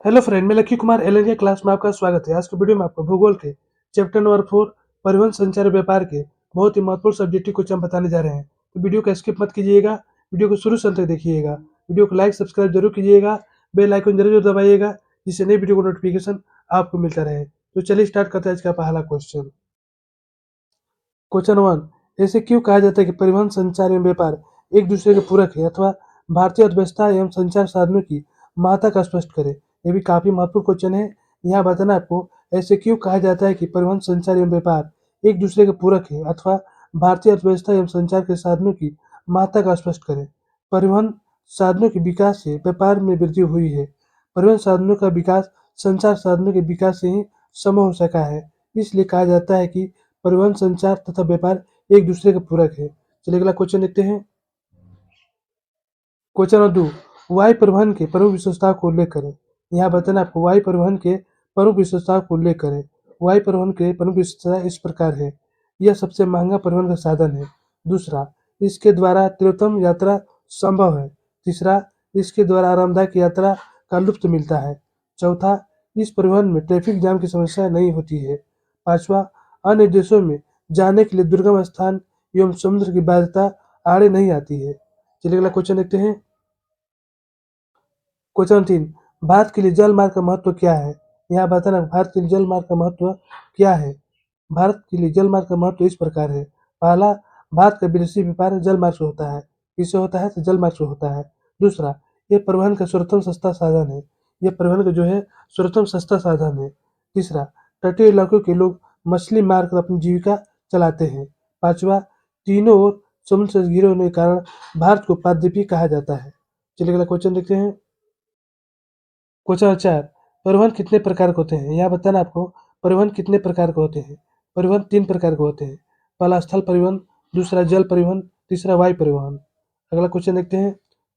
Hello friend, मैं lucky Kumar LN class में आपका स्वागत है। आज के वीडियो में आपको भूगोल के चैप्टर नंबर 4 परिवहन संचार और व्यापार के बहुत ही महत्वपूर्ण सब्जेक्टिव क्वेश्चन हम बताने जा रहे हैं। तो वीडियो को स्किप मत कीजिएगा, वीडियो को शुरू से अंत तक देखिएगा। वीडियो को लाइक सब्सक्राइब जरूर कीजिएगा, बेल आइकन जरूर दबाइएगा जिससे नई वीडियो को नोटिफिकेशन आपको मिलता रहे। तो चलिए स्टार्ट करते हैं आज का पहला क्वेश्चन। क्वेश्चन 1, ऐसे क्यों कहा जाता है कि परिवहन संचार एवं व्यापार एक दूसरे के पूरक है, अथवा भारतीय अर्थव्यवस्था एवं संचार साधनों की महत्ता का स्पष्ट करें। ये भी काफी महत्वपूर्ण क्वेश्चन है। यहाँ बताना आपको ऐसे क्यों कहा जाता है कि परिवहन संचार एवं व्यापार एक दूसरे के पूरक है, अथवा भारतीय अर्थव्यवस्था एवं संचार के साधनों की महत्ता का स्पष्ट करें। परिवहन साधनों के विकास से व्यापार में वृद्धि हुई है। परिवहन साधनों का विकास संचार साधनों के विकास से ही संभव हो सका है। इसलिए कहा जाता है कि परिवहन संचार तथा व्यापार एक दूसरे के पूरक है। चलिए अगला क्वेश्चन देखते हैं। क्वेश्चन नंबर 2, वायु परिवहन के प्रमुख विशेषताओं को उल्लेख करें। यहाँ बताना आपको वायु परिवहन के प्रमुख विशेषताओं को उल्लेख करें। वायु परिवहन के प्रमुख विशेषताएं इस प्रकार है। यह सबसे महंगा परिवहन का साधन है। दूसरा, इसके द्वारा तीव्रतम यात्रा संभव है। तीसरा, इसके द्वारा आरामदायक यात्रा का लुत्फ मिलता है। चौथा, इस परिवहन में ट्रैफिक जाम की समस्या नहीं होती है। पांचवा, अन्य देशों में जाने के लिए दुर्गम स्थान एवं समुद्र की बाध्यता आड़े नहीं आती है। चलिए अगला क्वेश्चन देखते हैं। क्वेश्चन 3, भारत के लिए जल मार्ग का महत्व क्या है। यहाँ बताना भारत के लिए जल मार्ग का महत्व क्या है। भारत के लिए जल मार्ग का महत्व इस प्रकार है। पहला, भारत का विदेशी व्यापार जल मार्ग से होता है। किससे होता है? तो जल मार्ग से होता है। दूसरा, यह परिवहन का सर्वोत्तम सस्ता साधन है। यह परिवहन का जो है सर्वोत्तम सस्ता साधन है। तीसरा, तटीय इलाकों के लोग मछली मारकर अपनी जीविका चलाते हैं। पांचवा, तीनों ओर समुद्र से घिरे होने के कारण भारत को पादद्वीपीय कहा जाता है। चलिए अगला क्वेश्चन देखते हैं। क्वेश्चन 4, परिवहन कितने प्रकार के होते हैं। यहाँ बताना आपको परिवहन कितने प्रकार के होते हैं। परिवहन 3 प्रकार के होते हैं। पहला स्थल परिवहन, दूसरा जल परिवहन, तीसरा वायु परिवहन। अगला क्वेश्चन देखते हैं।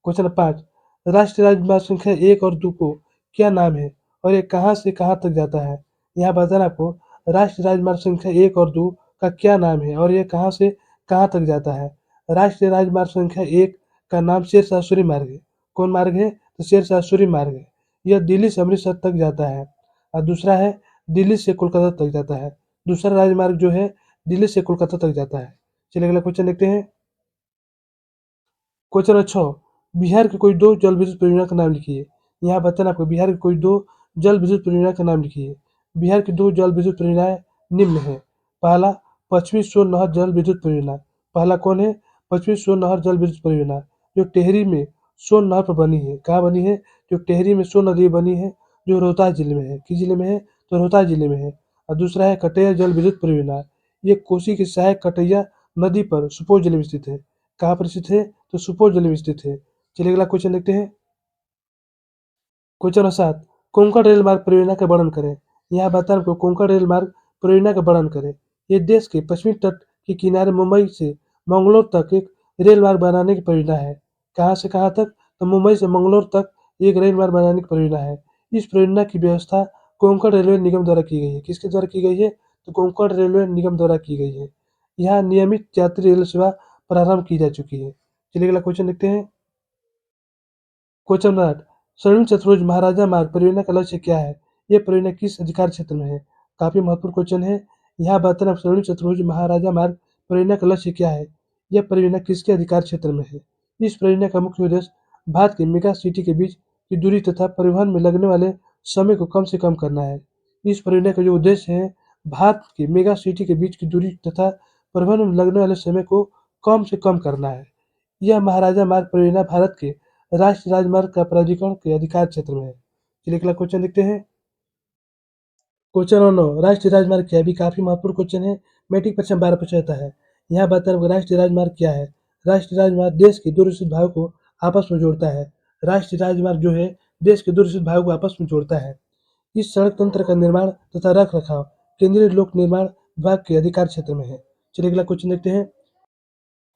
क्वेश्चन 5, राष्ट्रीय राजमार्ग संख्या 1 और 2 को क्या नाम है और ये कहाँ से कहाँ तक जाता है। यहाँ बताना आपको राष्ट्रीय राजमार्ग संख्या 1 और 2 का क्या नाम है और ये कहाँ से कहाँ तक जाता है। राष्ट्रीय राजमार्ग संख्या 1 का नाम शेरशाह सूरी मार्ग है। कौन मार्ग है? तो शेरशाह सूरी मार्ग है। यह दिल्ली से अमृतसर तक जाता है और दूसरा है दिल्ली से कोलकाता तक जाता है। दूसरा राजमार्ग जो है दिल्ली से कोलकाता तक जाता है। चलिए अगला क्वेश्चन देखते हैं। क्वेश्चन 6, बिहार की कोई 2 जल विद्युत परियोजना का नाम लिखिए। यहाँ बताना आपको बिहार की कोई 2 जल विद्युत परियोजना का नाम लिखिए। बिहार की 2 जल विद्युत परियोजनाएं निम्न है। पहला, पश्चिमी सोन नहर जल विद्युत परियोजना। पहला कौन है? पश्चिमी सोन नहर जल विद्युत परियोजना, जो टेहरी में सोन नहर पर बनी है। कहाँ बनी है? जो टेहरी में सोन नदी बनी है, जो रोहतास जिले में है। किस जिले में है? तो रोहतास जिले में है। और दूसरा है कटैया जल विद्युत परियोजना। ये कोसी की सहायक कटैया नदी पर सुपौल जिले में स्थित है। कहाँ पर स्थित है? तो सुपौल जिले में स्थित है। चलिए अगला क्वेश्चन देखते हैं। क्वेश्चन 7, कोंकण रेल मार्ग परियोजना का वर्णन करें। यहाँ बताना आपको कोंकण रेल मार्ग परियोजना का वर्णन करें। ये देश के पश्चिमी तट के किनारे मुंबई से मंगलोर तक एक रेल मार्ग बनाने की परियोजना है। कहाँ से कहाँ तक? तो मुंबई से मंगलोर तक एक रेल मार्ग बनाने की परियोजना है। इस परियोजना की व्यवस्था कोंकण रेलवे निगम द्वारा की गई है। किसके द्वारा की गई है? तो कोंकण रेलवे निगम द्वारा की गई है। यहाँ नियमित यात्री रेल सेवा प्रारंभ की जा चुकी है। चलिए अगला क्वेश्चन देखते हैं। क्वेश्चन 8, स्वर्णिम शतरंज महाराजा मार्ग परियोजना का लक्ष्य क्या है। यह परियोजना किस अधिकार क्षेत्र में है? काफी महत्वपूर्ण क्वेश्चन है। यहाँ बताना स्वर्णिम शतरंज महाराजा मार्ग परियोजना का लक्ष्य क्या है। यह परियोजना किसके अधिकार क्षेत्र में है? इस परियोजना का मुख्य उद्देश्य भारत के मेगा सिटी के बीच की दूरी तथा परिवहन में लगने वाले समय को कम से कम करना है। इस परियोजना का जो उद्देश्य है भारत के मेगा सिटी के बीच की दूरी तथा परिवहन में लगने वाले समय को कम से कम करना है। यह महाराजा मार्ग परियोजना भारत के राष्ट्रीय राजमार्ग का प्राधिकरण के अधिकार क्षेत्र में है। चलिए अगला क्वेश्चन देखते हैं। क्वेश्चन नंबर 9, राष्ट्रीय राजमार्ग क्या है? भी काफी महत्वपूर्ण क्वेश्चन है। मैट्रिक परीक्षा में 12 पूछा जाता है। यहाँ बताना राष्ट्रीय राजमार्ग क्या है। राष्ट्रीय राजमार्ग देश के दूर स्थित भागों को आपस में जोड़ता है। राष्ट्रीय राजमार्ग जो है देश के दूर स्थित भागों को आपस में जोड़ता है। इस सड़क तंत्र का निर्माण तथा रख रखाव केंद्रीय लोक निर्माण विभाग के अधिकार क्षेत्र में है। चलिए अगला क्वेश्चन देखते हैं।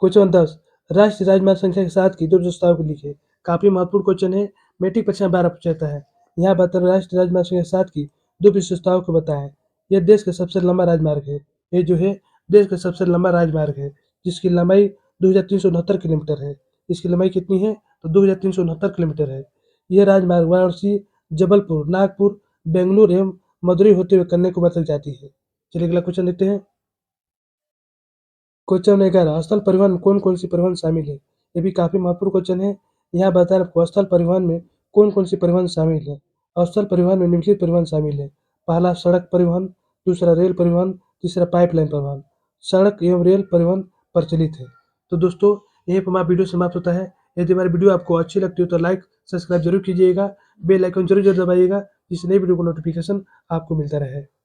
क्वेश्चन 10, राष्ट्रीय राजमार्ग संख्या के साथ की 2 विशेषताओं को लिखिए। काफी महत्वपूर्ण क्वेश्चन है। मैट्रिक परीक्षा में 12 पूछा जाता है। यहाँ बताना राष्ट्रीय राजमार्ग संख्या के साथ की 2 विशेषताओं को बताएं। यह देश का सबसे लंबा राजमार्ग है। ये जो है देश का सबसे लंबा राजमार्ग है, जिसकी लंबाई 2369 किलोमीटर है। इसकी लंबाई कितनी है? तो 2369 किलोमीटर है। यह राजमार्ग वाराणसी जबलपुर, नागपुर, बेंगलुरु एवं मदुरई होते हुए कन्याकुमारी तक जाती है। चलिए अगला क्वेश्चन देखते हैं। क्वेश्चन 11 स्थल परिवहन में कौन-कौन सी परिवहन शामिल है? ये भी काफ़ी महत्वपूर्ण क्वेश्चन है। यहाँ बताया आपको स्थल परिवहन में कौन-कौन सी परिवहन शामिल है। स्थल परिवहन में निम्नलिखित परिवहन शामिल है। पहला सड़क परिवहन, दूसरा रेल परिवहन, तीसरा पाइपलाइन परिवहन। सड़क एवं रेल परिवहन प्रचलित है। तो दोस्तों यहीं पर हमारा वीडियो समाप्त होता है। यदि हमारी वीडियो आपको अच्छी लगती हो तो लाइक, सब्सक्राइब जरूर कीजिएगा। बेल आइकन जरूर दबाइएगा जिससे नई वीडियो का नोटिफिकेशन आपको मिलता रहे।